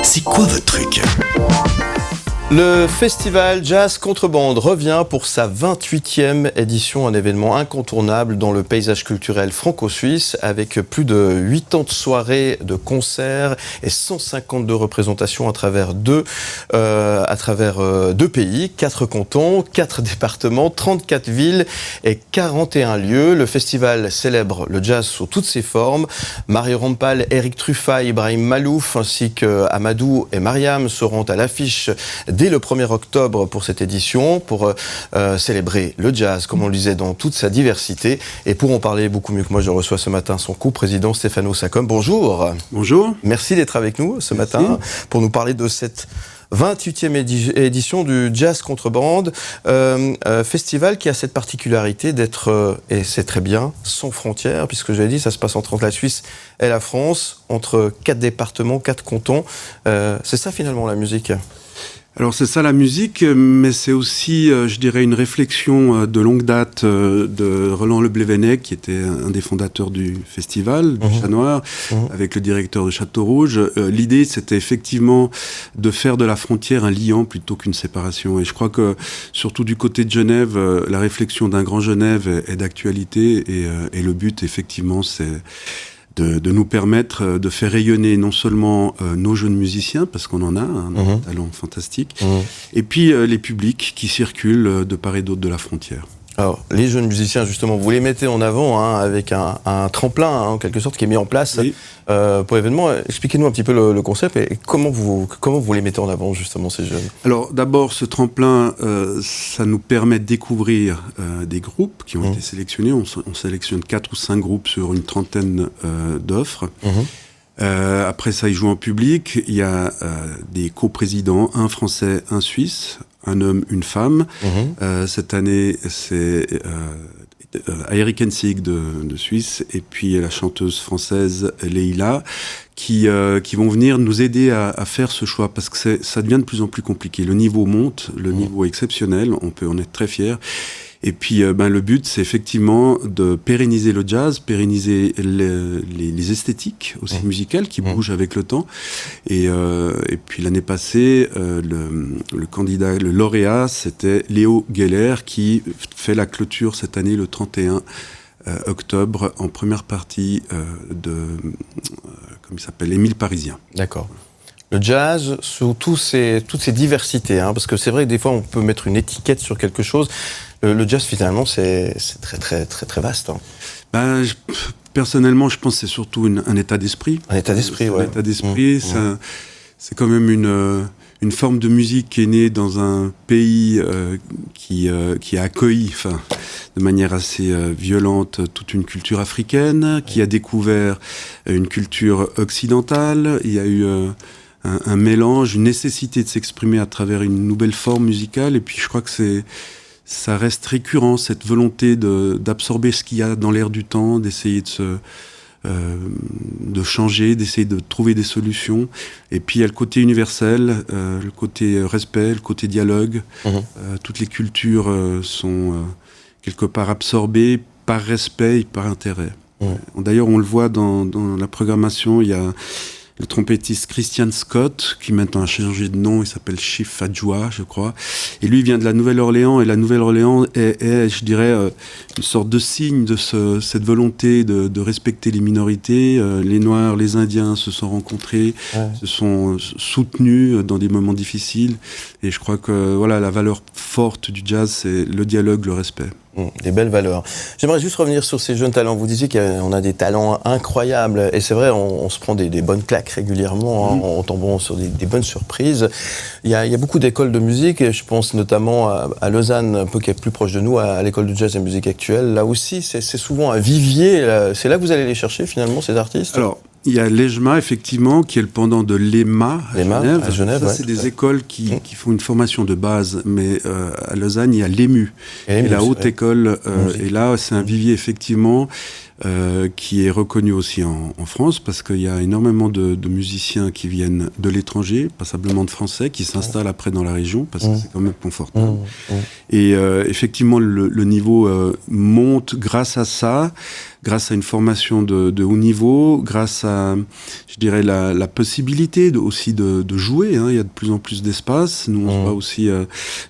C'est quoi votre truc ? Le festival Jazz Contrebande revient pour sa 28e édition, un événement incontournable dans le paysage culturel franco-suisse avec plus de 8 ans de soirées, de concerts et 152 représentations à travers deux pays, 4 cantons, 4 départements, 34 villes et 41 lieux. Le festival célèbre le jazz sous toutes ses formes. Mario Rampal, Eric Truffat, Ibrahim Malouf ainsi que Amadou et Mariam seront à l'affiche dès le 1er octobre pour cette édition, pour célébrer le jazz, comme on le disait, dans toute sa diversité. Et pour en parler beaucoup mieux que moi, je reçois ce matin son co-président Stefano Saccom. Bonjour. Bonjour. Merci d'être avec nous ce matin pour nous parler de cette 28e édition du Jazz Contrebande, festival qui a cette particularité d'être, et c'est très bien, sans frontières, puisque je l'ai dit, ça se passe entre la Suisse et la France, entre 4 départements, 4 cantons. C'est ça finalement la musique. Alors c'est ça la musique, mais c'est aussi, je dirais, une réflexion de longue date de Roland Le Blévenec, qui était un des fondateurs du festival, du Chat Noir, avec le directeur de Château Rouge. L'idée, c'était effectivement de faire de la frontière un liant plutôt qu'une séparation. Et je crois que, surtout du côté de Genève, la réflexion d'un grand Genève est d'actualité, et le but, effectivement, c'est de nous permettre de faire rayonner non seulement nos jeunes musiciens, parce qu'on en a un talent fantastique, et puis les publics qui circulent de part et d'autre de la frontière. Alors, les jeunes musiciens, justement, vous les mettez en avant avec un tremplin, en quelque sorte, qui est mis en place pour l'événement. Expliquez-nous un petit peu le concept et comment vous les mettez en avant, justement, ces jeunes. Alors, d'abord, ce tremplin, ça nous permet de découvrir des groupes qui ont été sélectionnés. On sélectionne 4 ou 5 groupes sur une trentaine d'offres. Après ça, ils jouent en public. Il y a des coprésidents, un Français, un Suisse, un homme, une femme. Cette année, c'est Eric Ensig de Suisse et puis la chanteuse française Leila qui vont venir nous aider à faire ce choix, parce que ça devient de plus en plus compliqué. Le niveau monte, le niveau est exceptionnel, on peut en être très fier. Et puis, le but, c'est effectivement de pérenniser le jazz, pérenniser les esthétiques aussi musicales qui bougent avec le temps. Et puis l'année passée, le candidat, le lauréat, c'était Léo Geller, qui fait la clôture cette année le 31 octobre en première partie comme il s'appelle, Émile Parisien. D'accord. Le jazz, sous toutes ces diversités, parce que c'est vrai que des fois, on peut mettre une étiquette sur quelque chose. Le jazz, finalement, c'est très, très, très, très vaste. Personnellement, je pense que c'est surtout un état d'esprit. Un état d'esprit, oui. Un état d'esprit, c'est quand même une forme de musique qui est née dans un pays qui a accueilli, de manière assez violente, toute une culture africaine, qui a découvert une culture occidentale. Il y a eu un mélange, une nécessité de s'exprimer à travers une nouvelle forme musicale. Et puis, je crois que ça reste récurrent, cette volonté d'absorber ce qu'il y a dans l'air du temps, d'essayer de changer, d'essayer de trouver des solutions. Et puis il y a le côté universel, le côté respect, le côté dialogue. Toutes les cultures sont quelque part absorbées par respect et par intérêt. D'ailleurs, on le voit dans la programmation, il y a le trompettiste Christian Scott, qui maintenant a changé de nom, il s'appelle Chief Fadjoua, je crois. Et lui, il vient de la Nouvelle-Orléans, et la Nouvelle-Orléans est je dirais, une sorte de signe de cette volonté de respecter les minorités. Les Noirs, les Indiens se sont rencontrés, se sont soutenus dans des moments difficiles. Et je crois que la valeur forte du jazz, c'est le dialogue, le respect. Des belles valeurs. J'aimerais juste revenir sur ces jeunes talents. Vous disiez qu'on a des talents incroyables. Et c'est vrai, on se prend des bonnes claques régulièrement en tombant sur des bonnes surprises. Il y a beaucoup d'écoles de musique. Et je pense notamment à Lausanne, un peu qui est plus proche de nous, à l'école de jazz et musique actuelle. Là aussi, c'est souvent un vivier. C'est là que vous allez les chercher finalement, ces artistes ? Alors, il y a l'EJMA, effectivement, qui est le pendant de l'EMA à Genève. Ça, c'est des écoles qui font une formation de base. Mais à Lausanne, il y a l'EMU, la haute école. Et là, c'est un vivier, effectivement. qui est reconnu aussi en France, parce qu'il y a énormément de musiciens qui viennent de l'étranger, passablement de Français, qui s'installent après dans la région, parce que c'est quand même confortable. Et effectivement, le niveau monte grâce à ça, grâce à une formation de haut niveau, grâce à, je dirais, la possibilité aussi de jouer. Hein. Il y a de plus en plus d'espace. Nous, on se bat aussi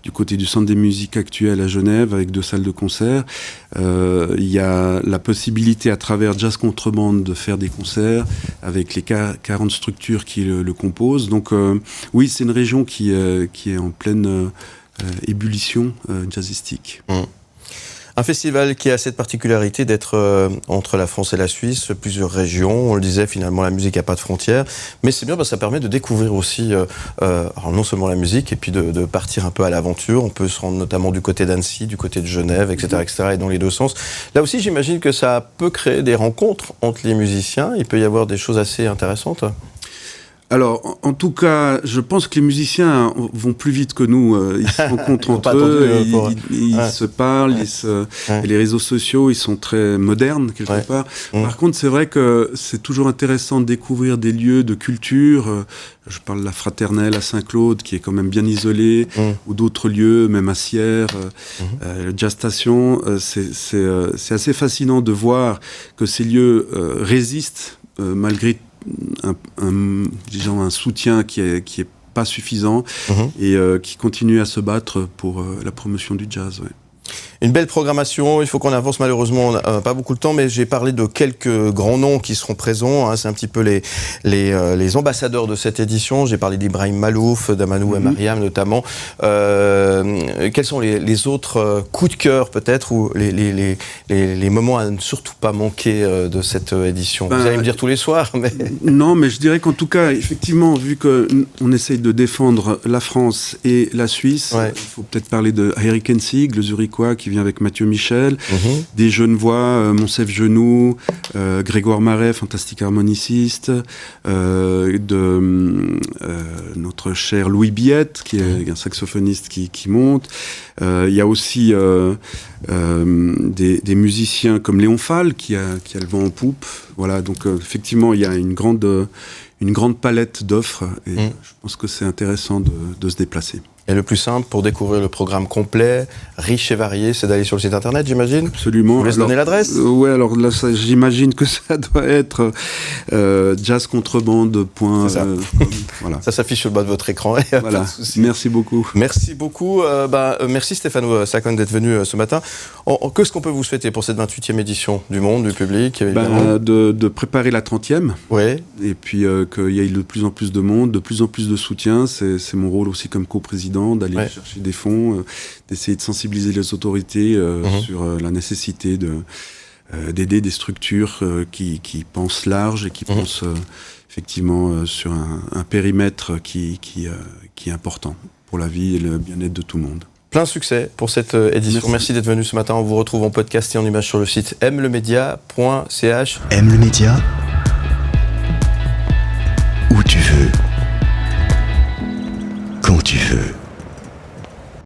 du côté du Centre des musiques actuelles à Genève, avec 2 salles de concert. Il y a la possibilité, à travers Jazz Contrebande, de faire des concerts avec les 40 structures qui le composent. Donc, oui, c'est une région qui est en pleine ébullition jazzistique. Un festival qui a cette particularité d'être entre la France et la Suisse, plusieurs régions. On le disait, finalement, la musique n'a pas de frontières. Mais c'est bien parce que ça permet de découvrir aussi, alors non seulement la musique, et puis de partir un peu à l'aventure. On peut se rendre notamment du côté d'Annecy, du côté de Genève, etc., et dans les 2 sens. Là aussi, j'imagine que ça peut créer des rencontres entre les musiciens. Il peut y avoir des choses assez intéressantes. Alors, en tout cas, je pense que les musiciens vont plus vite que nous. Ils se rencontrent entre eux, ils se parlent, et les réseaux sociaux, ils sont très modernes, quelque part. Par contre, c'est vrai que c'est toujours intéressant de découvrir des lieux de culture. Je parle de la Fraternelle à Saint-Claude, qui est quand même bien isolée, ou d'autres lieux, même à Sierre, le Jazz Station. C'est assez fascinant de voir que ces lieux résistent malgré un soutien qui est pas suffisant et qui continue à se battre pour la promotion du jazz. Ouais. Une belle programmation, il faut qu'on avance, malheureusement, on n'a pas beaucoup de temps, mais j'ai parlé de quelques grands noms qui seront présents, hein, c'est un petit peu les ambassadeurs de cette édition. J'ai parlé d'Ibrahim Malouf, d'Amanou et Mariam notamment. Quels sont les autres coups de cœur peut-être, ou les moments à ne surtout pas manquer de cette édition? Vous allez me dire tous les soirs, mais... Non, mais je dirais qu'en tout cas, effectivement, vu qu'on essaye de défendre la France et la Suisse, il faut peut-être parler de Eric Ensig, le Zurichois, qui vient avec Mathieu Michel, des Genevois, Monsef Genoux, Grégoire Marais, fantastique harmoniciste, de notre cher Louis Biette, qui est un saxophoniste qui monte. Il y a aussi des musiciens comme Léon Fall, qui a le vent en poupe. Voilà, donc effectivement, il y a une grande palette d'offres, et je pense que c'est intéressant de se déplacer. Et le plus simple pour découvrir le programme complet, riche et varié, c'est d'aller sur le site internet, j'imagine? Absolument. Vous voulez donner l'adresse? Oui, alors là, j'imagine que ça doit être jazzcontrebande. Voilà. Ça s'affiche sur le bas de votre écran. Voilà. Merci beaucoup. Merci beaucoup. Merci Stéphane Sacon d'être venu ce matin. Qu'est-ce qu'on peut vous souhaiter pour cette 28e édition du Monde, du public, évidemment? De préparer la 30e. Oui. Et puis qu'il y ait de plus en plus de monde, de plus en plus de soutien. C'est mon rôle aussi comme coprésident, d'aller chercher des fonds, d'essayer de sensibiliser les autorités sur la nécessité d'aider des structures qui pensent large et qui pensent effectivement sur un périmètre qui est important pour la vie et le bien-être de tout le monde. Plein succès pour cette édition. Merci d'être venu ce matin. On vous retrouve en podcast et en image sur le site mlemedia.ch. M le Média,